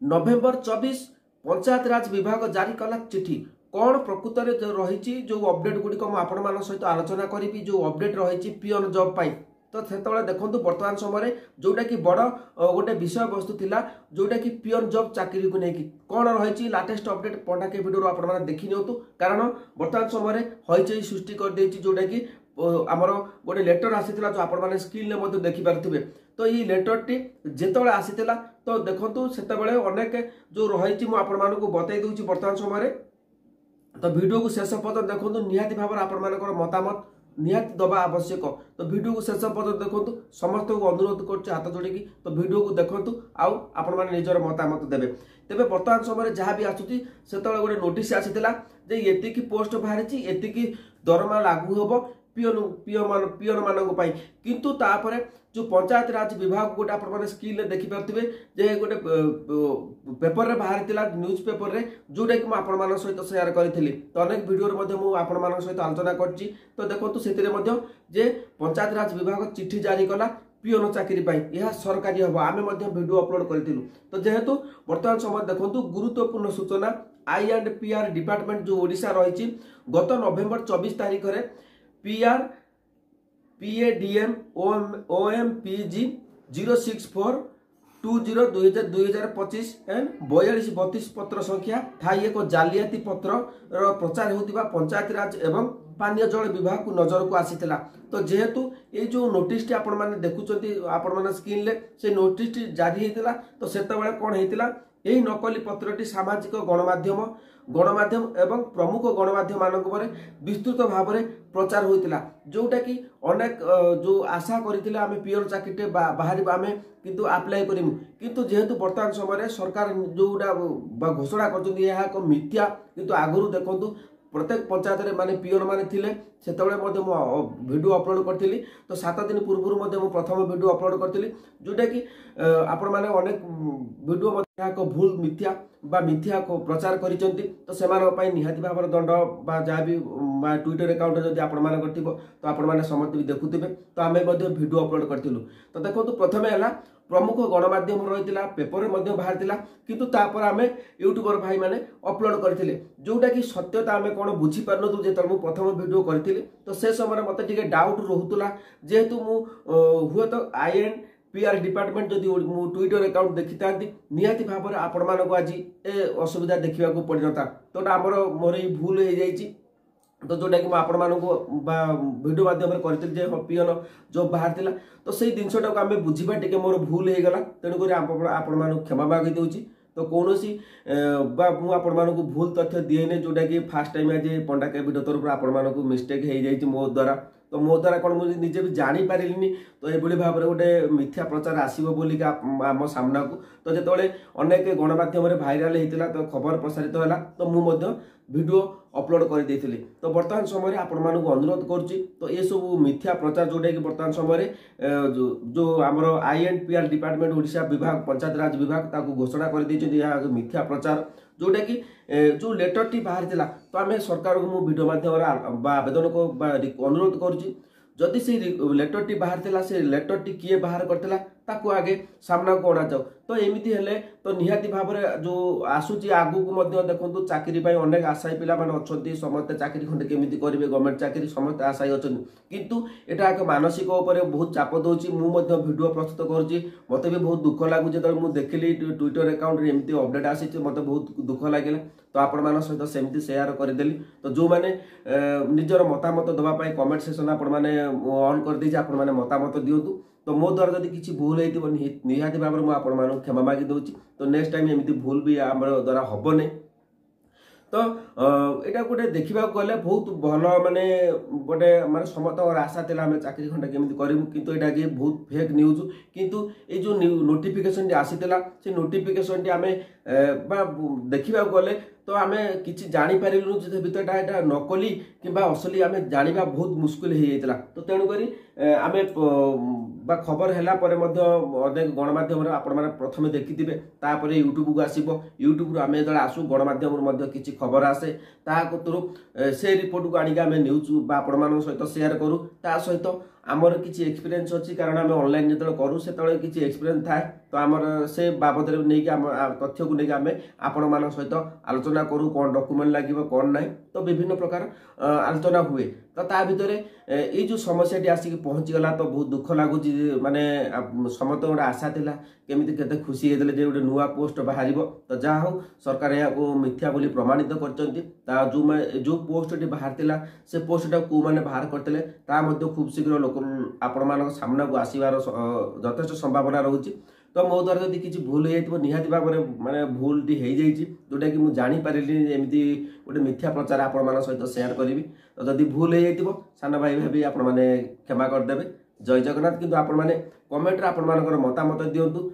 नवेम्बर 24 पंचायत राज विभाग जारी कला चिठी कौन प्रकृत में रही जो अपडेट गुड़िक मुझे सहित आलोचना करी जो अपडेट रही पियन जॉब पाई तो से देखो बर्तमान समय जोटा कि बड़ गोटे विषय वस्तु थिला जोटा कि पियन जॉब चाकरी को लेकिन कौन रही लाटेस्ट अपडेट पंडा के वीडियो आप देखी नियंतु कारण बर्तमान समय हईचई सृष्टि कर देछि जोटा कि आमर गोटे लेटर आसीथिला जो आपण माने स्क्रीन में मध्य देखि पारथिबे तो ये लेटर टी जेतबेले आसीथिला तो देखंतु सेतबेले अनेक जो रही मु आपण मानकु बतै दउछि वर्तमान समय तो वीडियो को शेष पर्यंत देखंतु निहाती भाव आपण मानकर मतामत निहाती दबा आवश्यक तो वीडियो को शेष पर्यंत देखंतु समस्त को अनुरोध करछि हाथ जोड़िकी तो वीडियो को देखंतु आउ आपण माने निजर मतामत देबे तेबे वर्तमान समय जहाँ भी आसुची सेतबेले गोटे नोटिस आसीथिला जे एतिकी पोस्ट बाहरिची एतिकी दरमा लागू होबो पियन मानक पाई किंतु तापरे जो पंचायत राज विभाग गोटे आप स्क्रीन देखी पारे जे गोटे पेपर रे बाहर थिला न्यूज पेपर रे जोटा कि आपण सहित शेयर करी तो अनेक वीडियो आपण सहित आलोचना करछि तो देखो से जे पंचायत राज विभाग चिट्ठी जारी कला पियन चाकरी पाई यह सरकारी हम आम वीडियो अपलोड करूँ तो जेहेतु वर्तमान समय देखो गुरुत्वपूर्ण सूचना I&PR डिपार्टमेंट जो ओडिशा रही गत नवेम्बर 24 तारीख में PR PADM OMPG 064 2020-2025 एंड 4232 पत्र संख्या थाई एक जालियाती पत्र प्रचार होतिबा पंचायत राज एवं पानीय जल विभाग को नजर को आसीथिला तो जेहेतु ये जो नोटिस टी आपण माने देखुचंती आपण माने स्क्रीन ले से नोटिस टी जारी हेतिला तो सेतबेले कोन हेतिला यही नकली पत्रटी सामाजिक गणमाध्यम एवं प्रमुख गणमाध्यम मानक विस्तृत भाव में प्रचार होता जोटा कि अनेक जो आशा करते आम पियर चाकरी बाहर आम किंतु अप्लाई करूँ किंतु जेहेतु वर्तमान समय सरकार जोटा घोषणा कर मिथ्या किंतु आगुरी देखु प्रत्येक पंचायत रे माने पियर माने थिले सेतबेले मध्य मु वीडियो अपलोड करथिली तो 7 दिन पूर्व मध्य मु प्रथम वीडियो अपलोड करथिली जोटा कि आपण माने अनेक वीडियो मध्य को भूल मिथ्या को प्रचार करिसंती तो सेमान पई निहाती भाबर दंड बा जा भी ट्विटर अकाउंट जदी आपण माने करथिबो तो आपण माने समस्त भी देखुथिबे तो आमे मध्य वीडियो अपलोड करथिलु तो देखो प्रथमे हला प्रमुख गणमाध्यम रही पेपर में बाहर किंतु तापर आम यूट्यूबर भाई मैंने अपलोड करते जोटा कि सत्यता आम कौन बुझी पार नु जो प्रथम वीडियो करी तो से समय मत टे डाउट रोला जेहेतु हुए तो I&PR डिपार्टमेंट जदि ट्विटर अकाउंट देखी था निहाती भाव में आपण मानक आज ए असुविधा देखा पड़ ना तो आमर मोर ये भूल हो जाइए तो जोटा कि आपण वीडियो माध्यम करते पियन जॉब बाहर तो से जिनटा को आम बुझा टे मोर भूल हो गला तेणुक आपण क्षमा मागी दूसरी तो कौन सी मुझे भूल तथ्य दिए जोटा कि फास्ट टाइम आज पंडा के वीडियो तरफ आपण मिस्टेक हो जाए मो द्वारा तो मो द्वारा कौन मुझे निजे भी जानी पारिनी तो ये भाव में गोटे मिथ्या प्रचार आसो बोलिक आम सामना को तो जो अनेक गणमाध्यम भाइराल होता तो खबर प्रसारित है तो मुझे वीडियो अपलोड कर देथिली तो वर्तमान समय आपण मानक अनुरोध करुच्ची तो ये सब मिथ्या प्रचार जोटा कि वर्तमान समय जो आमर I&PR डिपार्टमेंट ओडिशा विभाग पंचायत राज विभाग ताको घोषणा कर दी मिथ्या प्रचार जोटा कि जो लेटर टी बाहर थिला तो आम सरकार को मु वीडियो माध्यम आवेदन को अनुरोध करुच्ची जदि से लेटर टी बाहर थिला से लेटर टी किए बाहर करथिला ताको आगे सामना को अणा जाओ तो एमती हेले तो निहाती भाव में जो आसूची आगु को मध्य देखंतु चाकरी पाई अनेक आशायी पिला माने अछंती समस्त चाकरी खंडे केमिति करिवे गवर्नमेंट चाकरी समस्त आशायी अछंती किंतु एटा एक मानसिक ऊपर बहुत चाप दोची मु मध्य वीडियो प्रस्तुत करूची मते भी बहुत दुख लागु जे मु देखिली ट्विटर अकाउंट रे एमती अपडेट आसी मते बहुत दुख लागिला तो आपण मान सहित सेमती शेयर करदेली तो जो माने निजर मतामत दबा पाई कमेंट सेक्शन आपण माने ऑन कर दी आपण माने मतामत दियंतु तो मो द्वारा जब किसी भूल होती निहाती भाव में मुझे क्षमा मागी दूसरी तो नेक्स्ट टाइम एमती भूल भी आम द्वारा हेनी तो यहाँ गोटे देखा गले बहुत भल माने गोटे माने समस्त आशा थी आम चाकरी खंडे केमी करूँ किंतु यहाँ कि बहुत फेक न्यूज किंतु ये जो नोटिफिकेशन आसीला से नोटिफिकेशन आम देखा गले तो आम कि जापारू भितर यहाँ नकली कि असली आम जाना बहुत मुस्किल हो जाता तो तेणुक आम खबर है अनेक गणमाध्यम आपण मैंने प्रथम देखिथे तापर यूट्यूब को आसो यूट्यूब आम जो आसू गणमाध्यम किसी खबर आसे से रिपोर्ट को आनिक आम न्यूज आपण सहित शेयर करूँ ता सहित आमर किसी एक्सपीरियंस अच्छी कारण आम ऑनलाइन जो करूँ से किसी एक्सपीरियंस थाए तो आमर से बाबद नहीं तथ्य को लेकिन आम आपण मान सहित आलोचना करूँ कौन डॉक्यूमेंट लगे कौन ना तो विभिन्न प्रकार आलोचना हुए तो ता भितर ये जो समस्याटी आसिक पहुँचीगला तो बहुत दुख लगुच माने समस्त गोटे आशा थिला केमिति केते खुशी होते जे गोटे नुआ पोस्ट बाहर तो जहाँ हो सरकार यहाँ मिथ्या बोली प्रमाणित कर जो पोस्टटी बाहर थिला से पोस्टा को मैंने बाहर करते खूब शीघ्र लोक आपण मान सामना को आसबार यथेष संभावना रोचे तो मो द्वारा जब किसी भूल हो निहाती भाव में माने भूलटी हो जाइए जोटा कि मुझे जापारि एमती गोटे मिथ्या प्रचार आपण मान सहित सेयार करी तो जदि भूल हो जाइए सान भाई भाभी आपण मैंने क्षमा करदे। जय जगन्नाथ। किंतु आपण मैंने कमेंट आपण मान मतामत दिंतु।